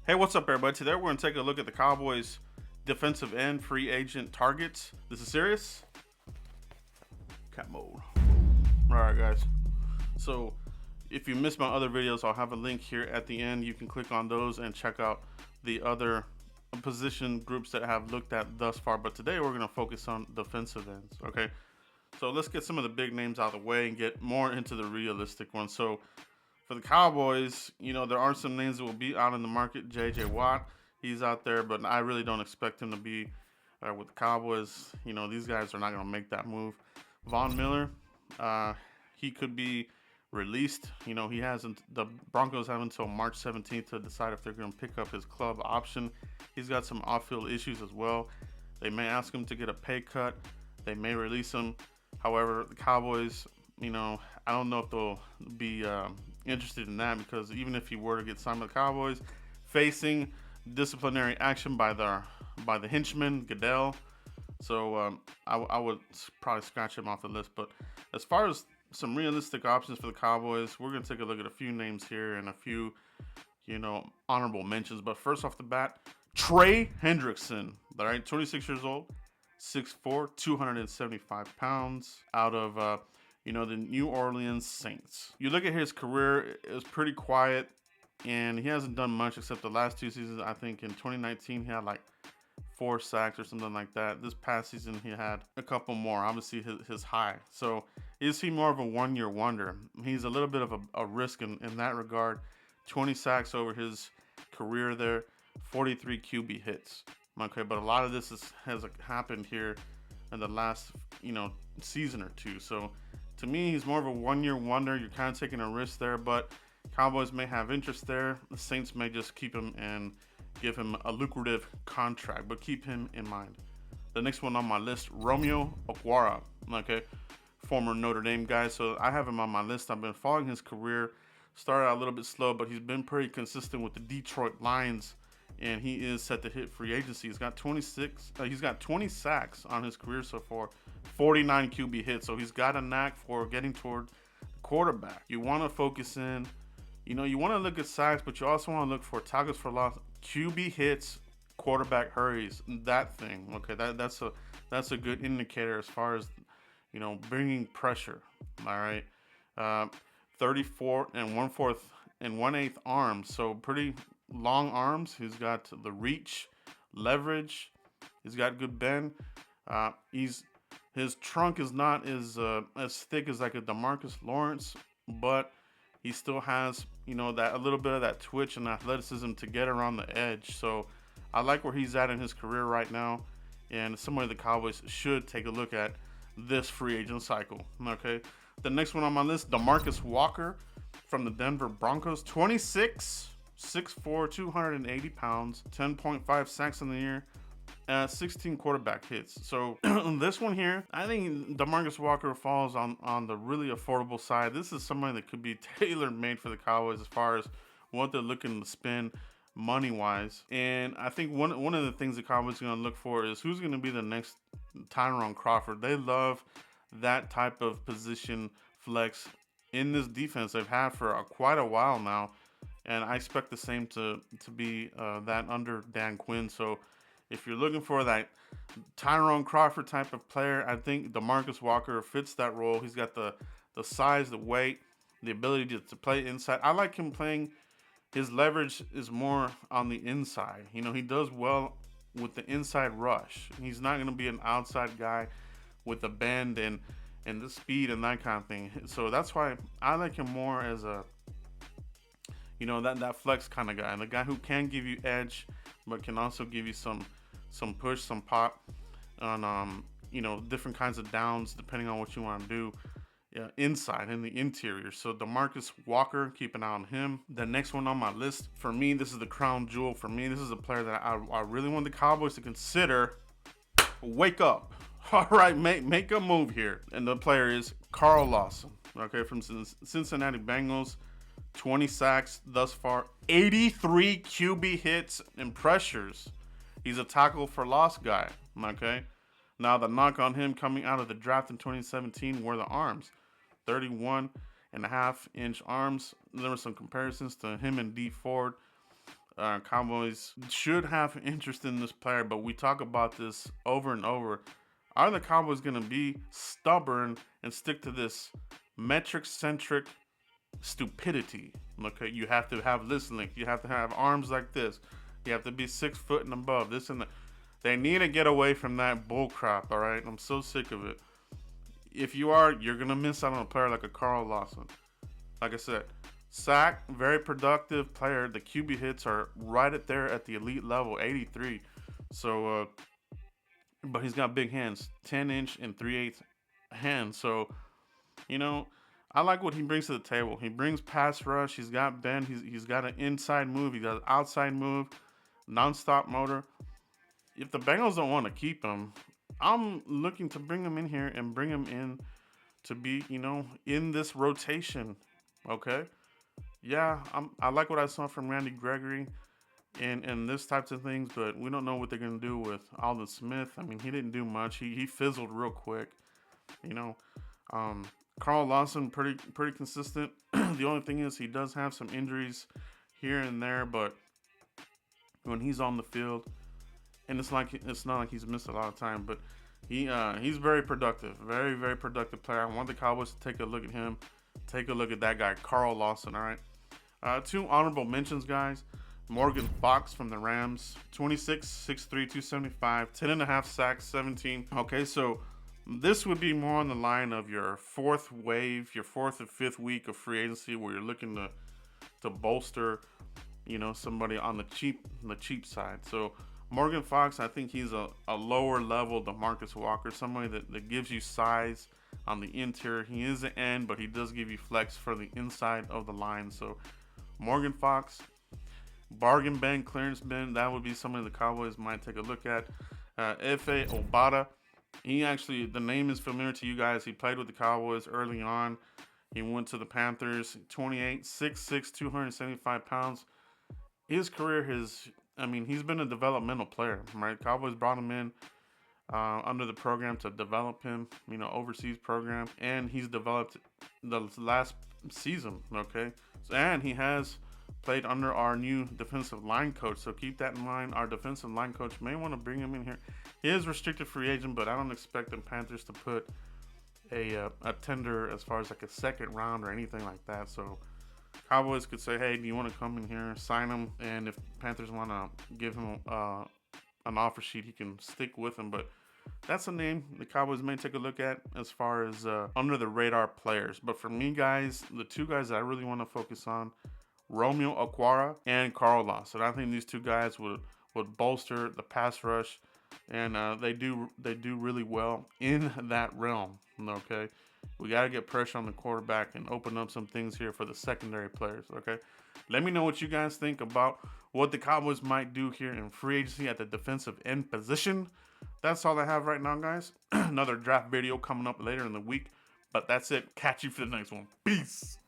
Hey, what's up, everybody? Today we're going to take a look at the Cowboys defensive end free agent targets. This is serious? Cat mode. Alright, guys. So, if you missed my other videos, I'll have a link here at the end. You can click on those and check out the other position groups that I have looked at thus far. But today we're going to focus on defensive ends, okay? So, let's get some of the big names out of the way and get more into the realistic ones. So, for the Cowboys, there are some names that will be out in the market. J.J. Watt, he's out there, but I really don't expect him to be with the Cowboys. These guys are not going to make that move. Von Miller, he could be released. He hasn't. The Broncos have until March 17th to decide if they're going to pick up his club option. He's got some off-field issues as well. They may ask him to get a pay cut. They may release him. However, the Cowboys, I don't know if they'll be interested in that, because even if he were to get signed by the Cowboys, facing disciplinary action by the henchman Goodell, so I would probably scratch him off the list. But as far as some realistic options for the Cowboys, we're gonna take a look at a few names here and a few honorable mentions. But first off the bat, Trey Hendrickson, all right, 26 years old, 6'4", 275 pounds, out of the New Orleans Saints. You look at his career, it was pretty quiet, and he hasn't done much except the last two seasons. I think in 2019 he had like 4 sacks or something like that. This past season he had a couple more, obviously his high. So is he more of a one-year wonder? He's a little bit of a risk in that regard. 20 sacks over his career there, 43 QB hits. Okay, but a lot of this has happened here in the last season or two. So to me, he's more of a one-year wonder. You're kind of taking a risk there, but Cowboys may have interest there. The Saints may just keep him and give him a lucrative contract, but keep him in mind. The next one on my list, Romeo Okwara, okay, former Notre Dame guy. So I have him on my list. I've been following his career. Started out a little bit slow, but he's been pretty consistent with the Detroit Lions, and he is set to hit free agency. He's got 20 sacks on his career so far, 49 QB hits. So he's got a knack for getting toward the quarterback. You want to focus in, you want to look at sacks, but you also want to look for tackles for loss, QB hits, quarterback hurries, that thing. Okay, that's a good indicator as far as bringing pressure. All right, 34 and 1/4 and 1/8 arms, so pretty long arms. He's got the reach, leverage. He's got good bend. His trunk is not as thick as like a DeMarcus Lawrence, but he still has that a little bit of that twitch and athleticism to get around the edge. So I like where he's at in his career right now, and somebody the Cowboys should take a look at this free agent cycle. Okay, the next one on my list, DeMarcus Walker from the Denver Broncos, 26. 6'4", 280 pounds, 10.5 sacks in the year, 16 quarterback hits. So this one here, I think DeMarcus Walker falls on the really affordable side. This is somebody that could be tailor-made for the Cowboys as far as what they're looking to spend money-wise. And I think one of the things the Cowboys are going to look for is who's going to be the next Tyrone Crawford. They love that type of position flex in this defense they've had for quite a while now. And I expect the same to be that under Dan Quinn. So if you're looking for that Tyrone Crawford type of player, I think DeMarcus Walker fits that role. He's got the size, the weight, the ability to play inside. I like him playing. His leverage is more on the inside. He does well with the inside rush. He's not going to be an outside guy with the bend and the speed and that kind of thing. So that's why I like him more as a that flex kind of guy, and the guy who can give you edge, but can also give you some push, some pop on different kinds of downs depending on what you want to do inside in the interior. So DeMarcus Walker, keep an eye on him. The next one on my list, for me, this is the crown jewel. For me, this is a player that I really want the Cowboys to consider. Wake up. All right, make a move here. And the player is Carl Lawson, okay, from Cincinnati Bengals. 20 sacks thus far, 83 QB hits and pressures. He's a tackle for loss guy, okay? Now, the knock on him coming out of the draft in 2017 were the arms. 31 and a half inch arms. There were some comparisons to him and D Ford. Cowboys should have interest in this player, but we talk about this over and over. Are the Cowboys going to be stubborn and stick to this metric-centric stupidity? Okay, you have to have this length. You have to have arms like this. You have to be 6 foot and above. This and that. They need to get away from that bull crap, all right? I'm so sick of it. If you are, you're going to miss out on a player like a Carl Lawson. Like I said, sack, very productive player. The QB hits are right at there at the elite level, 83. So, but he's got big hands, 10-inch and 3/8 hands. So, you know, I like what he brings to the table. He brings pass rush. He's got bend. He's got an inside move. He got an outside move, nonstop motor. If the Bengals don't want to keep him, I'm looking to bring him in here and bring him in to be, in this rotation. Okay. Yeah, I like what I saw from Randy Gregory and this types of things, but we don't know what they're gonna do with Alden Smith. I mean, he didn't do much. He fizzled real quick. You know, Carl Lawson pretty consistent. The only thing is he does have some injuries here and there, but when he's on the field, and it's not like he's missed a lot of time, but he's very productive, very productive player. I want the Cowboys to take a look at him, take a look at that guy, Carl Lawson. All right, 2 honorable mentions, guys. Morgan Fox from the Rams, 26, 6'3", 275, 10.5 sacks, 17. Okay, so this would be more on the line of your fourth wave, your 4th or 5th week of free agency, where you're looking to bolster, somebody on the cheap side. So Morgan Fox, I think he's a lower level DeMarcus Walker, somebody that gives you size on the interior. He is an end, but he does give you flex for the inside of the line. So Morgan Fox, bargain bin, clearance bin, that would be somebody the Cowboys might take a look at. F.A. Obata, the name is familiar to you guys. He played with the Cowboys early on. He went to the Panthers, 28, 6'6", 275 pounds. His career he's been a developmental player, right? Cowboys brought him in under the program to develop him, overseas program, and he's developed the last season, okay? And he has played under our new defensive line coach, so keep that in mind. Our defensive line coach may want to bring him in here. He is restricted free agent, but I don't expect the Panthers to put a tender as far as like a second round or anything like that. So Cowboys could say, hey, do you want to come in here, sign him, and if Panthers want to give him an offer sheet, he can stick with him. But that's a name the Cowboys may take a look at as far as under the radar players. But for me, guys, the 2 guys that I really want to focus on, Romeo Okwara and Carl Lawson. I think these 2 guys would bolster the pass rush, and they do really well in that realm. Okay, we got to get pressure on the quarterback and open up some things here for the secondary players. Okay, let me know what you guys think about what the Cowboys might do here in free agency at the defensive end position. That's all I have right now, guys. Another draft video coming up later in the week, but that's it. Catch you for the next one. Peace.